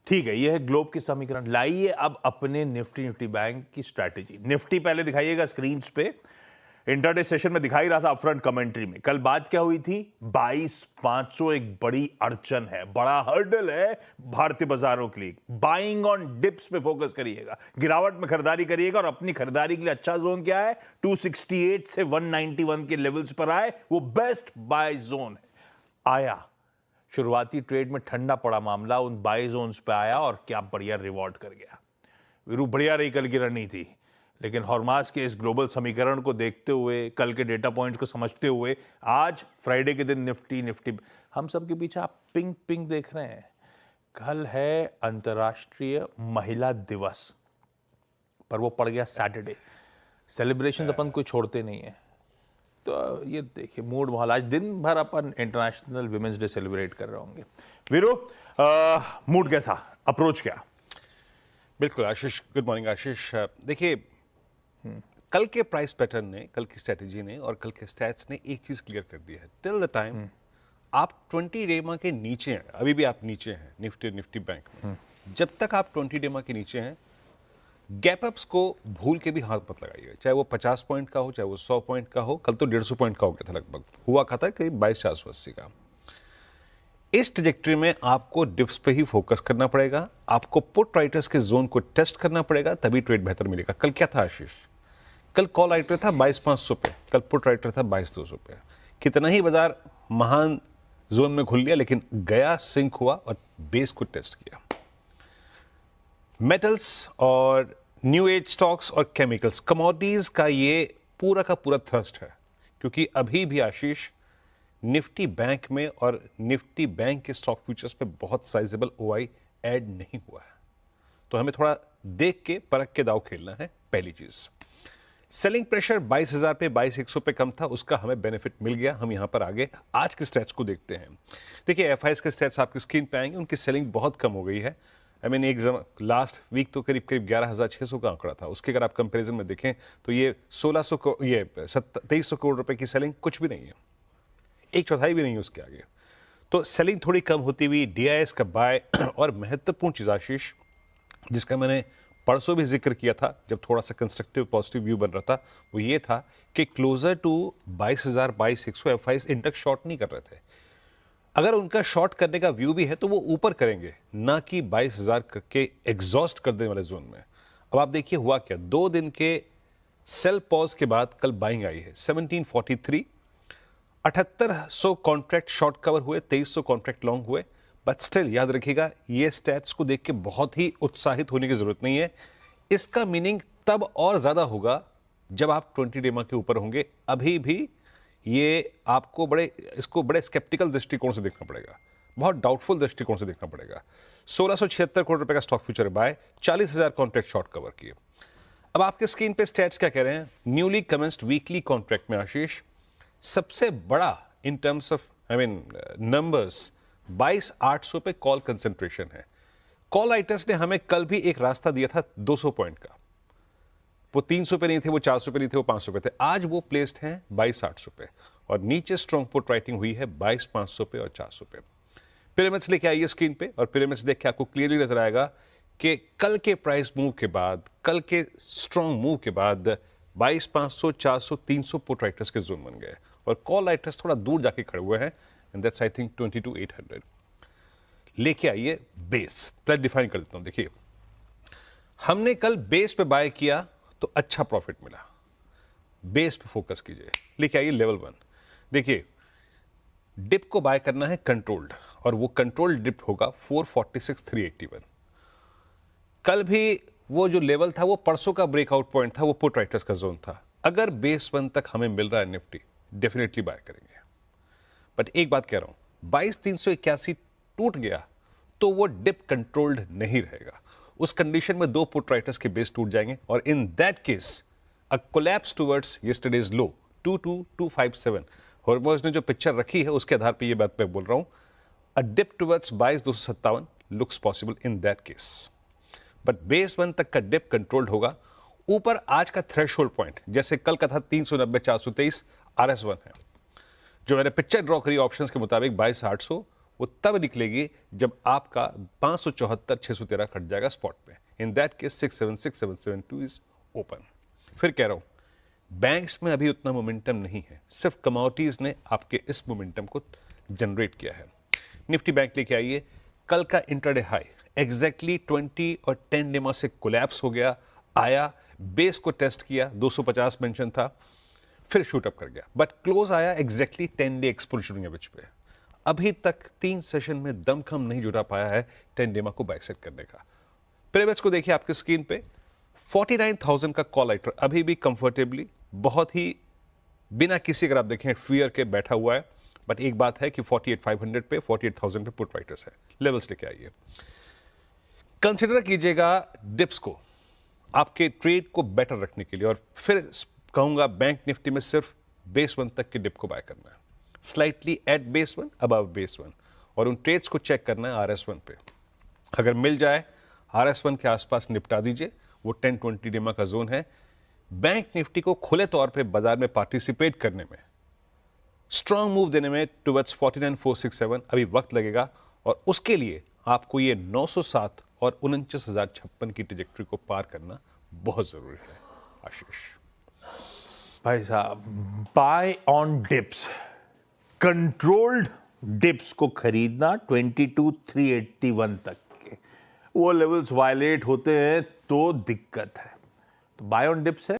ठीक है, ये है ग्लोब के समीकरण। लाइए अब अपने निफ्टी बैंक की स्ट्रैटेजी। निफ्टी पहले दिखाइएगा स्क्रीन पे। इंटरडे सेशन में दिखाई रहा था अपफ्रंट कमेंट्री में। कल बात क्या हुई थी? 22,500 एक बड़ी अड़चन है, बड़ा हर्डल है भारतीय बाजारों के लिए। बाइंग ऑन डिप्स पे फोकस करिएगा, गिरावट में खरीदारी करिएगा। और अपनी खरीदारी के लिए अच्छा जोन क्या है? 268 से 191 के लेवल्स पर आए, वो बेस्ट बाय जोन है। आया शुरुआती ट्रेड में ठंडा पड़ा मामला, उन बाय जोन्स पे आया और क्या बढ़िया रिवॉर्ड कर गया। वीरू बढ़िया रही कल की रणनीति, लेकिन हॉर्मास के इस ग्लोबल समीकरण को देखते हुए, कल के डेटा पॉइंट्स को समझते हुए, आज फ्राइडे के दिन निफ्टी हम सब के पीछे आप पिंक देख रहे हैं। कल है अंतर्राष्ट्रीय महिला दिवस, पर वो पड़ गया सैटरडे। सेलिब्रेशन अपन कोई छोड़ते नहीं है, तो ये देखिए मूड माहौल। आज दिन भर अपन इंटरनेशनल विमेंस डे सेलिब्रेट कर रहे होंगे। वीरू, मूड कैसा, अप्रोच क्या? बिल्कुल आशीष, गुड मॉर्निंग आशीष। देखिए, कल के प्राइस पैटर्न ने, कल की स्ट्रेटेजी ने और कल के स्टैट्स ने एक चीज क्लियर कर दी है। टिल द टाइम आप 20 डेमा के नीचे हैं, अभी भी आप नीचे हैं निफ्टी बैंक में, जब तक आप 20 डेमा के नीचे हैं, गैप अप्स को भूल के भी हाथ मत लगाइए। चाहे वो 50 पॉइंट का हो, चाहे वो 100 पॉइंट का हो। कल तो 150 पॉइंट का हो गया था, लगभग हुआ था करीब 22,480 का। इस ट्रैजेक्टरी में आपको डिप्स पे ही फोकस करना पड़ेगा, आपको पुट राइटर्स के जोन को टेस्ट करना पड़ेगा, तभी ट्रेड बेहतर मिलेगा। कल क्या था आशीष? कल कॉल राइटर था 22,500 पे, कल पुट राइटर था 22,200 पे। कितना ही बाजार महान जोन में खुल लिया, लेकिन गया, सिंक हुआ और बेस को टेस्ट किया। मेटल्स और न्यू एज स्टॉक्स और केमिकल्स, कमोडिटीज का ये पूरा का पूरा थ्रस्ट है, क्योंकि अभी भी आशीष निफ्टी बैंक में और निफ्टी बैंक के स्टॉक फ्यूचर्स पे बहुत साइजेबल ओआई ऐड नहीं हुआ है। तो हमें थोड़ा देख के परख के दाव खेलना है। पहली चीज, सेलिंग प्रेशर 22,000 पे 22,100 पे कम था, उसका हमें बेनिफिट मिल गया। हम यहां पर आगे आज के स्टैट्स को देखते हैं। देखिए, एफआईएस के स्टैट्स आपकी स्क्रीन पे आएंगे। उनकी सेलिंग बहुत कम हो गई है। एक लास्ट वीक तो करीब 11,600 का आंकड़ा था। उसके अगर आप कंपैरिजन में देखें तो ये 2300 करोड़ रुपए की सेलिंग कुछ भी नहीं है, एक चौथाई भी नहीं है उसके आगे। तो सेलिंग थोड़ी कम होती हुई, डीआईएस का बाय और महत्वपूर्ण चीज आशीष, जिसका मैंने परसों भी जिक्र किया था जब थोड़ा सा कंस्ट्रक्टिव पॉजिटिव व्यू बन रहा था, वो ये था कि क्लोजर टू 22,000 22,100 एफआईएस इन तक शॉर्ट नहीं कर रहे थे। अगर उनका शॉर्ट करने का व्यू भी है तो वो ऊपर करेंगे, ना कि 22,000 करके एग्जॉस्ट कर देने वाले जोन में। अब आप देखिए हुआ क्या, 2 दिन के सेल पॉज के बाद कल बाइंग आई है 1743, 7800 कॉन्ट्रैक्ट शॉर्ट कवर हुए, 2300 कॉन्ट्रैक्ट लॉन्ग हुए। बट स्टिल याद रखिएगा, ये स्टैट्स को देख के बहुत ही उत्साहित होने की जरूरत नहीं है। इसका मीनिंग तब और ज्यादा होगा जब आप 20 डेमा के ऊपर होंगे। अभी भी ये आपको इसको बड़े स्केप्टिकल दृष्टिकोण से देखना पड़ेगा, बहुत डाउटफुल दृष्टिकोण से देखना पड़ेगा। 1676 करोड़ रुपए का stock future buy, 40,000 contract short cover किए। अब आपके स्क्रीन पे स्टैट्स क्या कह रहे हैं? न्यूली कमेंस्ड वीकली कॉन्ट्रैक्ट में आशीष सबसे बड़ा इन टर्म्स ऑफ नंबर्स 22,800 पे कॉल कंसेंट्रेशन है। कॉल राइटर्स ने हमें कल भी एक रास्ता दिया था 200 पॉइंट का। वो 300 पे नहीं थे, वो 400 पे नहीं थे, वो 500 पे थे। आज वो प्लेस्ड हैं 22,800 पे और नीचे स्ट्रॉन्ग पुट राइटिंग हुई है 22,500 पे और 400 पे। पिरामिड्स लेके आइए स्क्रीन पे और पिरामिड्स देख के आपको क्लियरली नजर आएगा कि कल के प्राइस मूव के बाद, कल के स्ट्रॉन्ग मूव के बाद 22,500 400 300 पुट राइटर्स के जोन बन गए और कॉल राइटर्स थोड़ा दूर जाके खड़े हुए हैं। And that's I think 22,800। लेके आइए बेस, पहले डिफाइन कर देता हूं। देखिए, हमने कल बेस पे बाय किया तो अच्छा प्रॉफिट मिला। बेस पे फोकस कीजिए। लेके आइए लेवल 1। देखिए, डिप को बाय करना है कंट्रोल्ड, और वो कंट्रोल्ड डिप होगा 446,381। कल भी वो जो लेवल था वो परसों का ब्रेकआउट पॉइंट था, वो पुट राइटर्स का जोन था। अगर बेस 1 तक हमें मिल रहा है निफ्टी, डेफिनेटली बाय करेंगे। बट एक बात कह रहा हूं, 22,381 टूट गया तो वो डिप कंट्रोल्ड नहीं रहेगा। उस कंडीशन में 2 पुट राइटर्स के बेस टूट जाएंगे और इन that case a collapse towards yesterday's low 22,257। Hormoz ने जो पिक्चर रखी है उसके आधार पर यह बात मैं बोल रहा हूं, a dip towards 22,257 looks possible in that case. But base 1 तक का डिप कंट्रोल्ड होगा। ऊपर आज का थ्रेशोल्ड पॉइंट जैसे कल का था 390 423 RS1 है। जो मैंने पिक्चर ड्रॉ करी ऑप्शंस के मुताबिक 22,800, वो तब निकलेगी जब आपका 574 613 कट जाएगा स्पॉट पे। इन दैट केस 676772 इज ओपन। फिर कह रहा हूं बैंक्स में अभी उतना मोमेंटम नहीं है, सिर्फ कमोडिटीज ने आपके इस मोमेंटम को जनरेट किया है। निफ्टी बैंक लेके आइए, कल का इंट्राडे हाई एग्जैक्टली 20 और 10 डेमा से कोलैप्स हो गया, आया बेस को टेस्ट किया, 250 मेंशन था, फिर शूट अप कर गया, बट क्लोज आया एग्जैक्टली 10 डे एक्सपोनेंशियल एवरेज पे। अभी तक 3 सेशन में दमखम नहीं जुटा पाया है 10 डेमा को बाइसेक्ट करने का। प्रीवियस को देखिए आपके स्क्रीन पे 49,000 का कॉल राइटर अभी भी कंफर्टेबली बहुत ही बिना किसी, अगर आप देखें फियर के बैठा हुआ है, बट एक बात है कि 48,500 पे 48,000 पे पुट राइटर्स है। लेवल्स लेके आइए, कंसिडर कीजिएगा डिप्स को आपके ट्रेड को बेटर रखने के लिए, और फिर कहूंगा बैंक निफ्टी में सिर्फ बेस 1 तक के डिप को बाय करना है, slightly at base 1 above base 1, और उन ट्रेड्स को चेक करना है RS1 पे। अगर मिल जाए RS1 के आसपास निपटा दीजिए, वो 10-20 डेमा का जोन है। बैंक निफ्टी को खुले तौर पे बाजार में पार्टिसिपेट करने में, स्ट्रांग मूव देने में टुवर्ड्स 49,467 अभी वक्त लगेगा, और उसके लिए आपको ये 907 और 49,056 की ट्रेजेक्टरी को पार करना बहुत जरूरी है। आशीष भाई साहब, buy on dips, controlled dips को खरीदना 22,381 तक के, वो लेवल्स वायलेट होते हैं तो दिक्कत है। तो बाय ऑन डिप्स है।